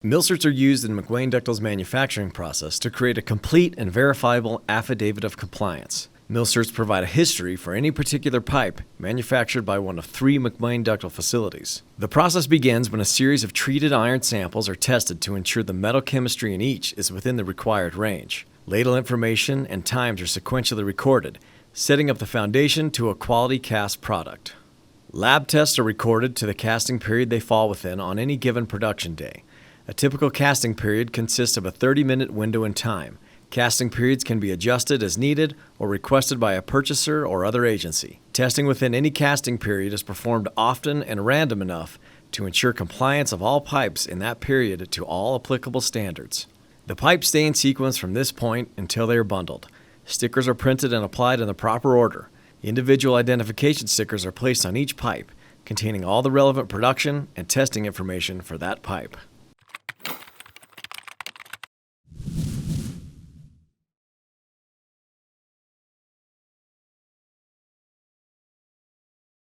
Mill certs are used in McWane Ductil's manufacturing process to create a complete and verifiable affidavit of compliance. Mill certs provide a history for any particular pipe manufactured by one of 3 McWane Ductil facilities. The process begins when a series of treated iron samples are tested to ensure the metal chemistry in each is within the required range. Ladle information and times are sequentially recorded, setting up the foundation to a quality cast product. Lab tests are recorded to the casting period they fall within on any given production day. A typical casting period consists of a 30-minute window in time. Casting periods can be adjusted as needed or requested by a purchaser or other agency. Testing within any casting period is performed often and random enough to ensure compliance of all pipes in that period to all applicable standards. The pipes stay in sequence from this point until they are bundled. Stickers are printed and applied in the proper order. Individual identification stickers are placed on each pipe, containing all the relevant production and testing information for that pipe.